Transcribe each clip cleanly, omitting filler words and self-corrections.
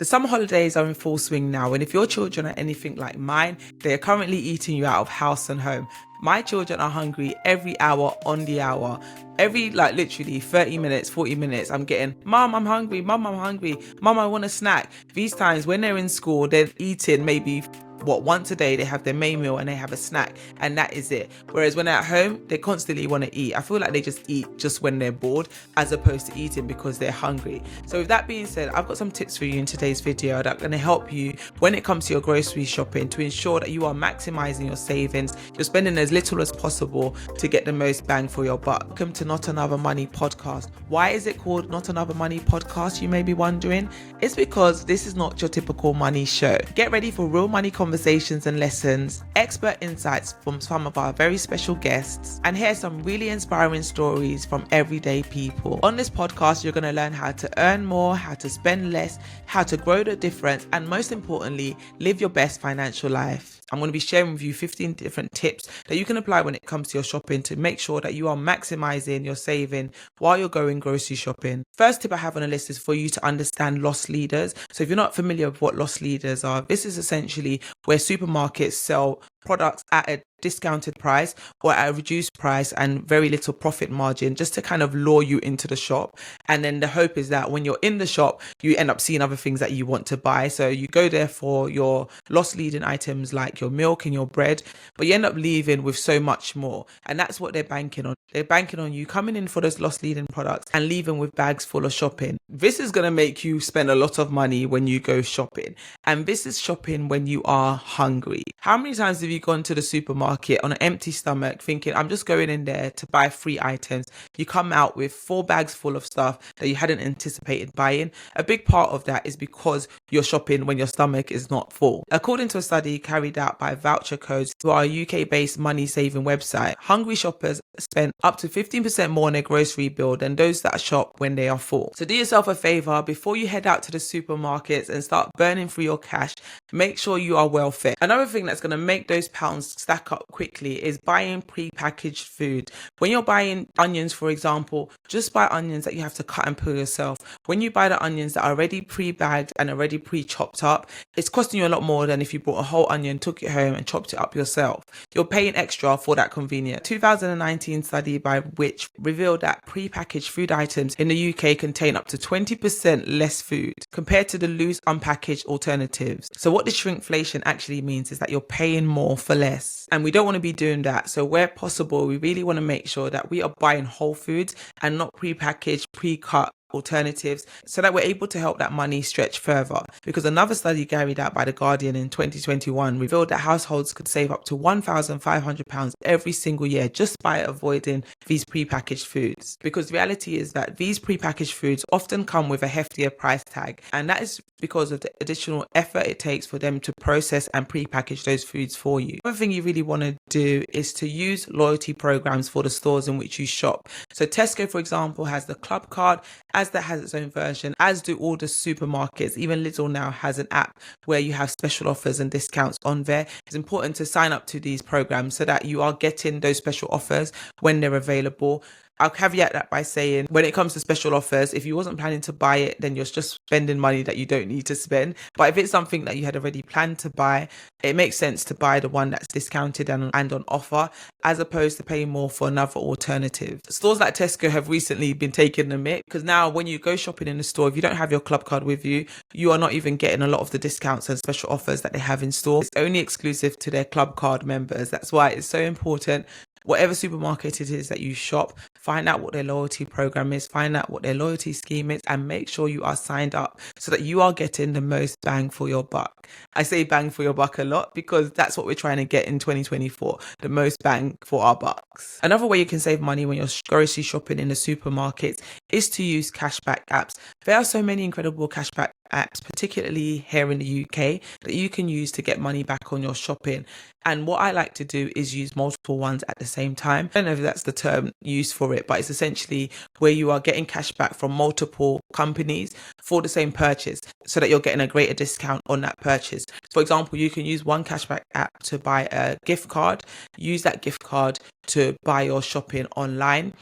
The summer holidays are in full swing now, and if your children are anything like mine, they are currently eating you out of house and home. My children are hungry every hour on the hour. Every, literally 30 minutes, 40 minutes, I'm getting, Mom, I'm hungry. Mom, I'm hungry. Mom, I want a snack. These times when they're in school, they're eating maybe once a day. They have their main meal and they have a snack, and that is it. Whereas when they're at home, they constantly want to eat. I feel like they just eat just when they're bored, as opposed to eating because they're hungry. So with that being said, I've got some tips for you in today's video that are going to help you when it comes to your grocery shopping to ensure that you are maximizing your savings. You're spending as little as possible to get the most bang for your buck. Welcome to Not Another Money Podcast. Why is it called Not Another Money Podcast, you may be wondering? It's because this is not your typical money show. Get ready for real money conversations and lessons, expert insights from some of our very special guests, and hear some really inspiring stories from everyday people. On this podcast, you're going to learn how to earn more, how to spend less, how to grow the difference, and most importantly, live your best financial life. I'm going to be sharing with you 15 different tips that you can apply when it comes to your shopping to make sure that you are maximizing your saving while you're going grocery shopping. First tip I have on the list is for you to understand loss leaders. So if you're not familiar with what loss leaders are, this is essentially where supermarkets sell products at a discounted price or at a reduced price and very little profit margin, just to kind of lure you into the shop. And then the hope is that when you're in the shop, you end up seeing other things that you want to buy. So you go there for your loss leading items like your milk and your bread, but you end up leaving with so much more. And that's what they're banking on. They're banking on you coming in for those loss leading products and leaving with bags full of shopping. This is going to make you spend a lot of money when you go shopping. And this is shopping when you are hungry. How many times have you gone to the supermarket on an empty stomach thinking, I'm just going in there to buy 3 items? You come out with 4 bags full of stuff that you hadn't anticipated buying. A big part of that is because you're shopping when your stomach is not full. According to a study carried out by Voucher Codes through our UK-based money-saving website, hungry shoppers spend up to 15% more on their grocery bill than those that shop when they are full. So do yourself a favor, before you head out to the supermarkets and start burning through your cash, make sure you are well fed. Another thing that's going to make those pounds stack up quickly is buying pre-packaged food. When you're buying onions, for example, just buy onions that you have to cut and peel yourself. When you buy the onions that are already pre-bagged and already pre-chopped up, it's costing you a lot more than if you bought a whole onion, took it home and chopped it up yourself. You're paying extra for that convenience. 2019 study by which revealed that pre-packaged food items in the UK contain up to 20% less food compared to the loose unpackaged alternatives. So what the shrinkflation actually means is that you're paying more for less, and we don't want to be doing that. So where possible, we really want to make sure that we are buying whole foods and not pre-packaged, pre-cut alternatives, so that we're able to help that money stretch further. Because another study carried out by The Guardian in 2021 revealed that households could save up to £1,500 every single year just by avoiding these prepackaged foods. Because the reality is that these prepackaged foods often come with a heftier price tag, and that is because of the additional effort it takes for them to process and prepackage those foods for you. Another thing you really want to do is to use loyalty programs for the stores in which you shop. So Tesco, for example, has the Club Card, Asda has its own version, as do all the supermarkets. Even Lidl now has an app where you have special offers and discounts on there. It's important to sign up to these programs so that you are getting those special offers when they're available. I'll caveat that by saying, when it comes to special offers, if you wasn't planning to buy it, then you're just spending money that you don't need to spend. But if it's something that you had already planned to buy, it makes sense to buy the one that's discounted and on offer, as opposed to paying more for another alternative. Stores like Tesco have recently been taking the mick, because now when you go shopping in the store, if you don't have your club card with you, you are not even getting a lot of the discounts and special offers that they have in store. It's only exclusive to their club card members. That's why it's so important. Whatever supermarket it is that you shop, find out what their loyalty program is, find out what their loyalty scheme is, and make sure you are signed up so that you are getting the most bang for your buck. I say bang for your buck a lot because that's what we're trying to get in 2024, the most bang for our bucks. Another way you can save money when you're grocery shopping in the supermarkets is to use cashback apps. There are so many incredible cashback apps, particularly here in the UK, that you can use to get money back on your shopping. And what I like to do is use multiple ones at the same time. I don't know if that's the term used for it, but it's essentially where you are getting cash back from multiple companies for the same purchase, so that you're getting a greater discount on that purchase. For example, you can use one cashback app to buy a gift card, use that gift card to buy your shopping online,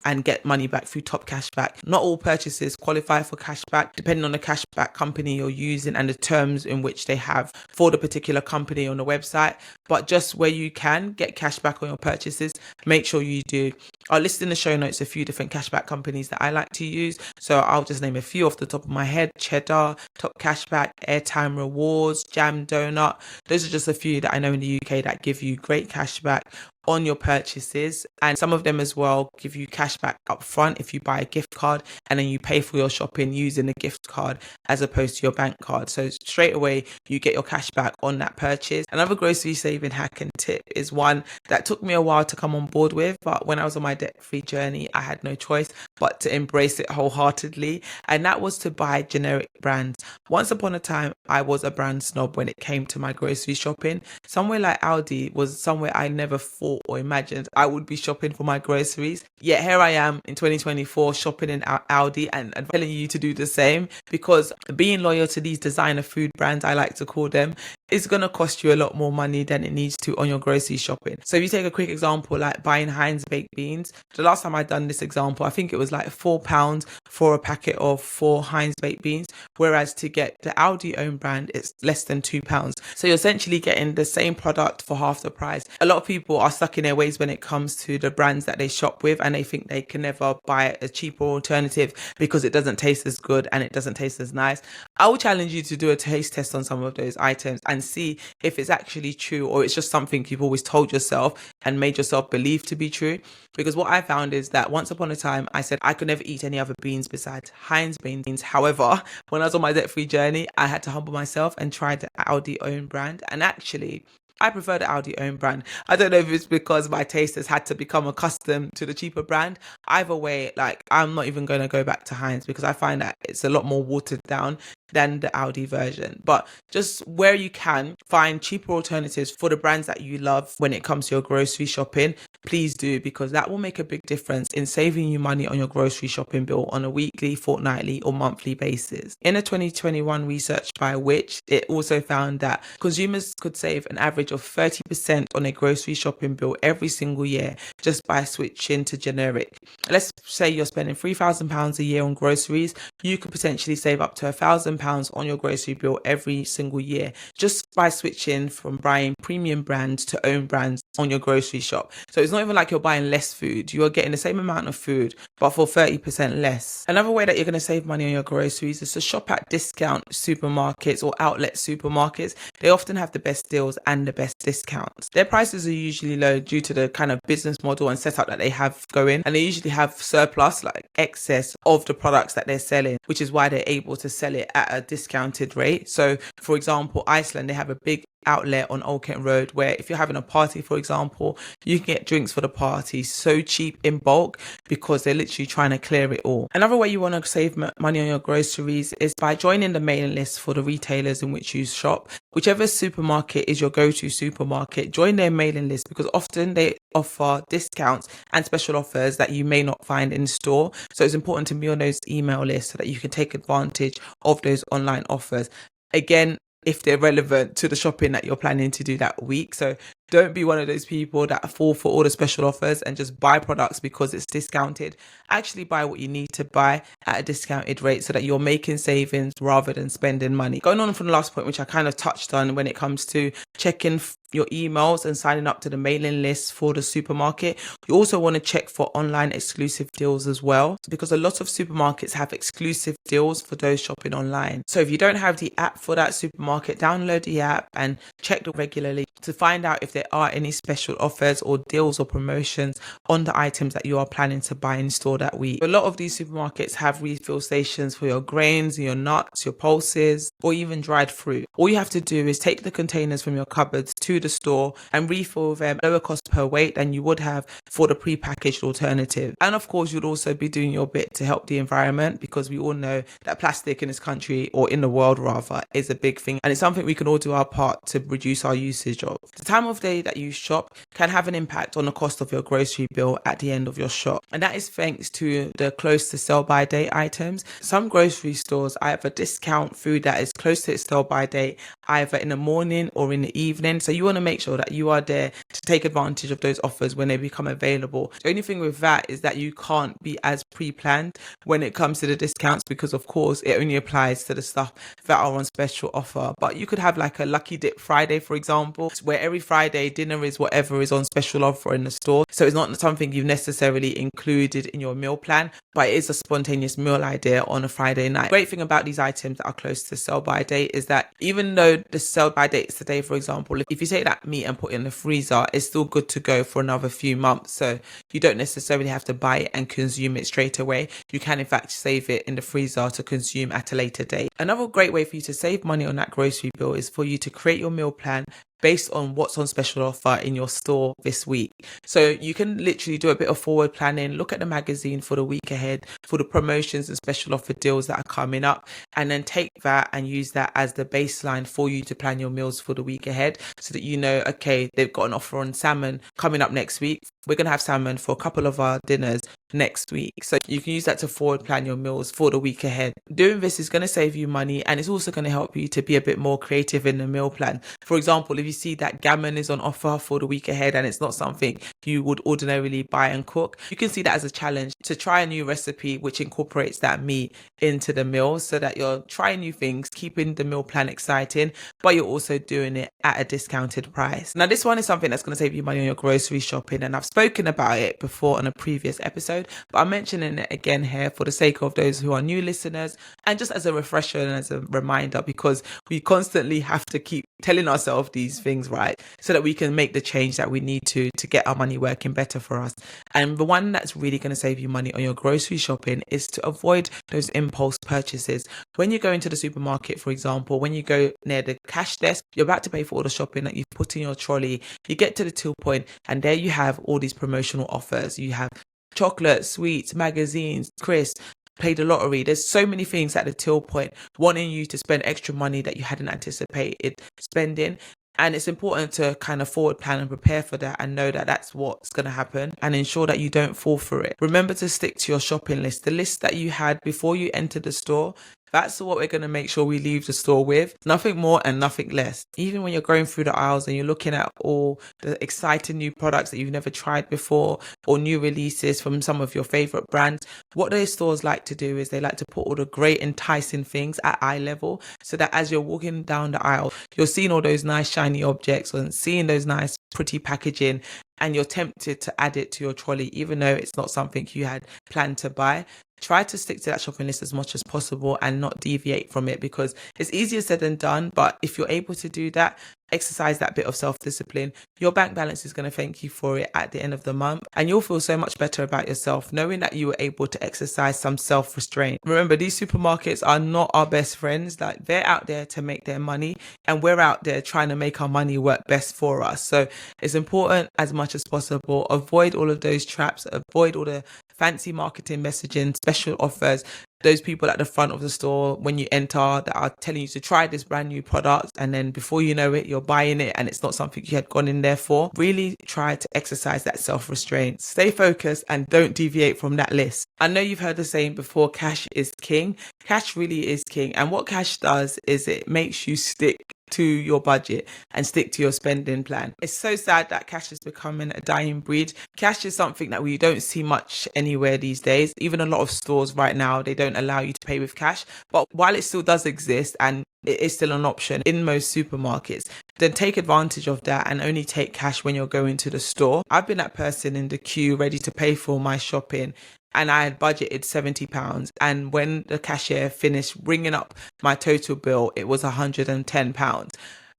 and get money back through top cashback. Not all purchases qualify for cashback, depending on the cashback company you're using and the terms in which they have for the particular company on the website. But just where you can get cashback on your purchases, make sure you do. I'll list in the show notes a few different cashback companies that I like to use. So I'll just name a few off the top of my head: Cheddar, Top Cashback, Airtime Rewards, Jam Donut. Those are just a few that I know in the UK that give you great cashback on your purchases, and some of them as well give you cashback up front if you buy a gift card and then you pay for your shopping using a gift card as opposed to your bank card. So straight away you get your cashback on that purchase. Another grocery saving hack and tip is one that took me a while to come on board with, but when I was on my debt-free journey I had no choice but to embrace it wholeheartedly, and that was to buy generic brands. Once upon a time I was a brand snob when it came to my grocery shopping. Somewhere like Aldi was somewhere I never thought or imagined I would be shopping for my groceries. Yet here I am in 2024 shopping in Aldi and telling you to do the same, because being loyal to these designer food brands, I like to call them, is going to cost you a lot more money than it needs to on your grocery shopping. So if you take a quick example like buying Heinz baked beans, the last time I'd done this example, I think it was like £4 for a packet of 4 Heinz baked beans, whereas to get the Aldi own brand it's less than £2. So you're essentially getting the same product for half the price. A lot of people are stuck in their ways when it comes to the brands that they shop with, and they think they can never buy a cheaper alternative because it doesn't taste as good and it doesn't taste as nice. I will challenge you to do a taste test on some of those items and see if it's actually true or it's just something you've always told yourself and made yourself believe to be true. Because what I found is that once upon a time I said I could never eat any other beans besides Heinz beans. However, when I was on my debt-free journey, I had to humble myself and try the Aldi own brand, and actually I prefer the Aldi own brand. I don't know if it's because my taste has had to become accustomed to the cheaper brand. Either way, like, I'm not even going to go back to Heinz because I find that it's a lot more watered down than the Aldi version. But just where you can find cheaper alternatives for the brands that you love when it comes to your grocery shopping, please do, because that will make a big difference in saving you money on your grocery shopping bill on a weekly, fortnightly or monthly basis. In a 2021 research by Which, it also found that consumers could save an average of 30% on a grocery shopping bill every single year just by switching to generic. Let's say you're spending £3,000 a year on groceries, you could potentially save up to £1,000 on your grocery bill every single year just by switching from buying premium brands to own brands on your grocery shop. So it's not even like you're buying less food, you are getting the same amount of food but for 30% less. Another way that you're going to save money on your groceries is to shop at discount supermarkets or outlet supermarkets. They often have the best deals and the best discounts. Their prices are usually low due to the kind of business model and setup that they have going, and they usually have surplus, like excess of the products that they're selling, which is why they're able to sell it at a discounted rate. So for example, Iceland, they have a big outlet on Old Kent Road where if you're having a party, for example, you can get drinks for the party so cheap in bulk because they're literally trying to clear it all. Another way you want to save money on your groceries is by joining the mailing list for the retailers in which you shop. Whichever supermarket is your go-to supermarket, join their mailing list because often they offer discounts and special offers that you may not find in store. So it's important to be on those email lists so that you can take advantage of those online offers. Again, if they're relevant to the shopping that you're planning to do that week. So don't be one of those people that fall for all the special offers and just buy products because it's discounted. Actually buy what you need to buy at a discounted rate so that you're making savings rather than spending money. Going on from the last point, which I kind of touched on when it comes to checking your emails and signing up to the mailing list for the supermarket, you also want to check for online exclusive deals as well, because a lot of supermarkets have exclusive deals for those shopping online. So if you don't have the app for that supermarket, download the app and check them regularly to find out if there are any special offers or deals or promotions on the items that you are planning to buy in store that week. A lot of these supermarkets have refill stations for your grains, your nuts, your pulses, or even dried fruit. All you have to do is take the containers from your cupboards to the store and refill them lower cost per weight than you would have for the pre-packaged alternative. And of course, you'd also be doing your bit to help the environment, because we all know that plastic in this country, or in the world rather, is a big thing, and it's something we can all do our part to reduce our usage of. The time of day that you shop can have an impact on the cost of your grocery bill at the end of your shop, and that is thanks to the close to sell by date items. Some grocery stores either discount food that is close to its sell by date either in the morning or in the evening. So you want to make sure that you are there to take advantage of those offers when they become available. The only thing with that is that you can't be as pre-planned when it comes to the discounts, because of course it only applies to the stuff that are on special offer. But you could have like a lucky dip Friday, for example, where every Friday dinner is whatever is on special offer in the store. So it's not something you've necessarily included in your meal plan, but it is a spontaneous meal idea on a Friday night. Great thing about these items that are close to sell by date is that even though the sell by date is today, for example, if you take that meat and put it in the freezer, it's still good to go for another few months. So you don't necessarily have to buy it and consume it straight away. You can in fact save it in the freezer to consume at a later date. Another great way for you to save money on that grocery bill is for you to create your meal plan based on what's on special offer in your store this week. So you can literally do a bit of forward planning, look at the magazine for the week ahead, for the promotions and special offer deals that are coming up, and then take that and use that as the baseline for you to plan your meals for the week ahead, so that you know, okay, they've got an offer on salmon coming up next week. We're going to have salmon for a couple of our dinners next week. So you can use that to forward plan your meals for the week ahead. Doing this is going to save you money, and it's also going to help you to be a bit more creative in the meal plan. For example, if you see that gammon is on offer for the week ahead and it's not something you would ordinarily buy and cook, you can see that as a challenge to try a new recipe which incorporates that meat into the meal, so that you're trying new things, keeping the meal plan exciting, but you're also doing it at a discounted price. Now, this one is something that's going to save you money on your grocery shopping, and I've spoken about it before on a previous episode, but I'm mentioning it again here for the sake of those who are new listeners, and just as a refresher and as a reminder, because we constantly have to keep telling ourselves these things, right, so that we can make the change that we need to get our money working better for us. And the one that's really going to save you money on your grocery shopping is to avoid those impulse purchases. When you go into the supermarket, for example, when you go near the cash desk, you're about to pay for all the shopping that you've put in your trolley. You get to the till point, and there you have all these promotional offers. You have chocolate, sweets, magazines, crisps, play the lottery. There's so many things at the till point wanting you to spend extra money that you hadn't anticipated spending. And it's important to kind of forward plan and prepare for that, and know that that's what's going to happen, and ensure that you don't fall for it. Remember to stick to your shopping list, the list that you had before you entered the store. That's what we're going to make sure we leave the store with. Nothing more and nothing less. Even when you're going through the aisles and you're looking at all the exciting new products that you've never tried before, or new releases from some of your favorite brands, what those stores like to do is they like to put all the great enticing things at eye level, so that as you're walking down the aisle, you're seeing all those nice shiny objects and seeing those nice pretty packaging, and you're tempted to add it to your trolley even though it's not something you had planned to buy. Try to stick to that shopping list as much as possible and not deviate from it, because it's easier said than done. But if you're able to do that, exercise that bit of self-discipline, your bank balance is going to thank you for it at the end of the month, and you'll feel so much better about yourself knowing that you were able to exercise some self-restraint. Remember, these supermarkets are not our best friends. Like, they're out there to make their money, and we're out there trying to make our money work best for us. So it's important as much as possible, avoid all of those traps, avoid all the fancy marketing messaging, special offers, those people at the front of the store when you enter that are telling you to try this brand new product, and then before you know it, you're buying it and it's not something you had gone in there for. Really try to exercise that self-restraint. Stay focused and don't deviate from that list. I know you've heard the saying before, cash is king. Cash really is king. And what cash does is it makes you stick to your budget and stick to your spending plan. It's so sad that cash is becoming a dying breed. Cash is something that we don't see much anywhere these days. Even a lot of stores right now, they don't allow you to pay with cash. But while it still does exist and it is still an option in most supermarkets, then take advantage of that and only take cash when you're going to the store. I've been that person in the queue ready to pay for my shopping, and I had budgeted £70. And when the cashier finished ringing up my total bill, it was £110.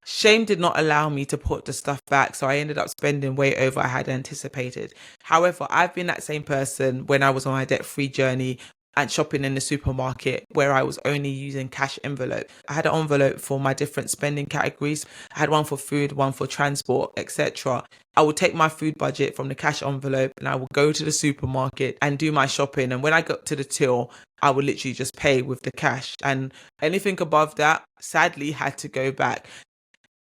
Shame did not allow me to put the stuff back, so I ended up spending way over I had anticipated. However, I've been that same person when I was on my debt-free journey and shopping in the supermarket, where I was only using cash envelope. I had an envelope for my different spending categories. I had one for food, one for transport, etc. I would take my food budget from the cash envelope and I would go to the supermarket and do my shopping. And when I got to the till, I would literally just pay with the cash. And anything above that, sadly, had to go back.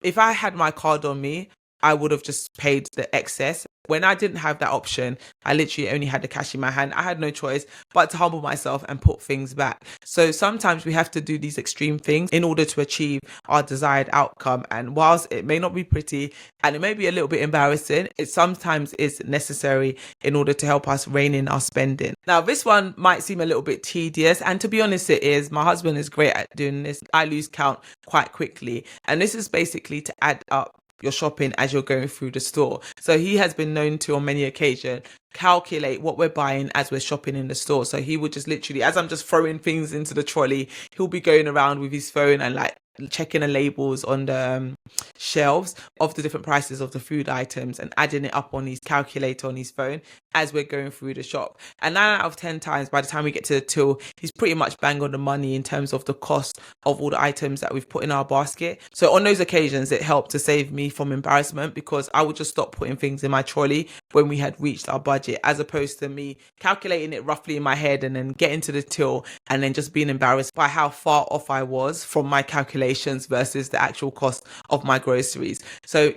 If I had my card on me, I would have just paid the excess. When I didn't have that option, I literally only had the cash in my hand. I had no choice but to humble myself and put things back. So sometimes we have to do these extreme things in order to achieve our desired outcome. And whilst it may not be pretty and it may be a little bit embarrassing, it sometimes is necessary in order to help us rein in our spending. Now, this one might seem a little bit tedious, and to be honest, it is. My husband is great at doing this. I lose count quite quickly. And this is basically to add up your shopping as you're going through the store. So he has been known to, on many occasions, calculate what we're buying as we're shopping in the store. So he would just literally, as I'm just throwing things into the trolley, he'll be going around with his phone and like checking the labels on the shelves of the different prices of the food items and adding it up on his calculator on his phone as we're going through the shop. And 9 out of 10 times, by the time we get to the till, he's pretty much bang on the money in terms of the cost of all the items that we've put in our basket. So on those occasions, it helped to save me from embarrassment, because I would just stop putting things in my trolley when we had reached our budget, as opposed to me calculating it roughly in my head and then getting to the till and then just being embarrassed by how far off I was from my calculations versus the actual cost of my groceries. So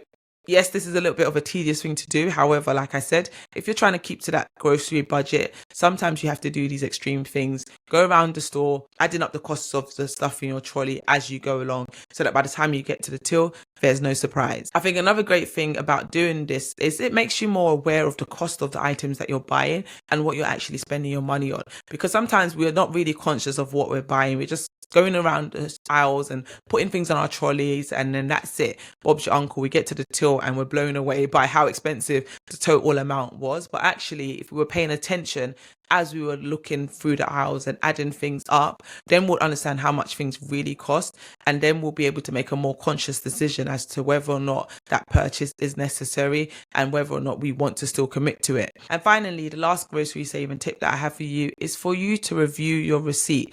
yes, this is a little bit of a tedious thing to do. However, like I said, if you're trying to keep to that grocery budget, sometimes you have to do these extreme things. Go around the store, adding up the costs of the stuff in your trolley as you go along, so that by the time you get to the till, there's no surprise. I think another great thing about doing this is it makes you more aware of the cost of the items that you're buying and what you're actually spending your money on. Because sometimes we're not really conscious of what we're buying. We're just going around the aisles and putting things on our trolleys, and then that's it. Bob's your uncle. We get to the till and we're blown away by how expensive the total amount was. But actually, if we were paying attention as we were looking through the aisles and adding things up, then we'll understand how much things really cost, and then we'll be able to make a more conscious decision as to whether or not that purchase is necessary and whether or not we want to still commit to it. And finally, the last grocery saving tip that I have for you is for you to review your receipt.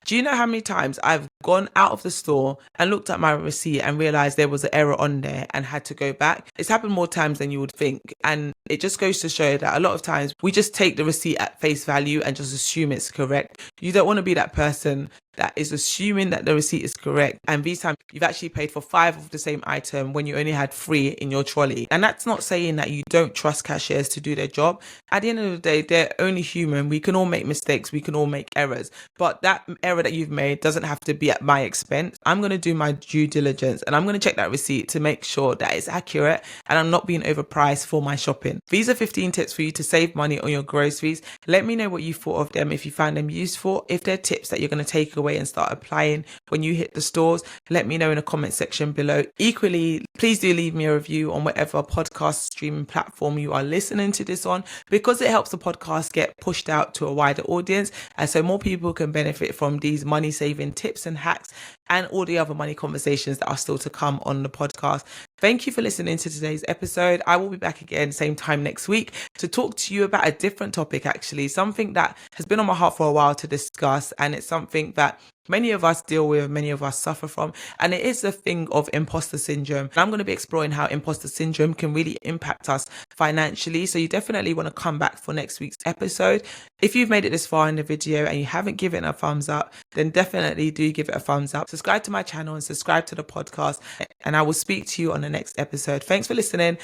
Do you know how many times I've gone out of the store and looked at my receipt and realized there was an error on there and had to go back? It's happened more times than you would think. And it just goes to show that a lot of times we just take the receipt at face value and just assume it's correct. You don't want to be that person that is assuming that the receipt is correct, and this time you've actually paid for 5 of the same item when you only had 3 in your trolley. And that's not saying that you don't trust cashiers to do their job. At the end of the day, they're only human. We can all make mistakes, we can all make errors, but that error that you've made doesn't have to be at my expense. I'm going to do my due diligence and I'm going to check that receipt to make sure that it's accurate and I'm not being overpriced for my shopping. These are 15 tips for you to save money on your groceries. Let me know what you thought of them, if you found them useful, if they're tips that you're going to take away and start applying when you hit the stores. Let me know in the comment section below. Equally, please do leave me a review on whatever podcast streaming platform you are listening to this on, because it helps the podcast get pushed out to a wider audience, and so more people can benefit from these money saving tips and hacks and all the other money conversations that are still to come on the podcast. Thank you for listening to today's episode. I will be back again same time next week to talk to you about a different topic, actually, something that has been on my heart for a while to discuss, and it's something that many of us deal with, many of us suffer from, and it is the thing of imposter syndrome. And I'm going to be exploring how imposter syndrome can really impact us financially, so you definitely want to come back for next week's episode. If you've made it this far in the video and you haven't given it a thumbs up, then definitely do give it a thumbs up. Subscribe to my channel and subscribe to the podcast, and I will speak to you on the next episode. Thanks for listening.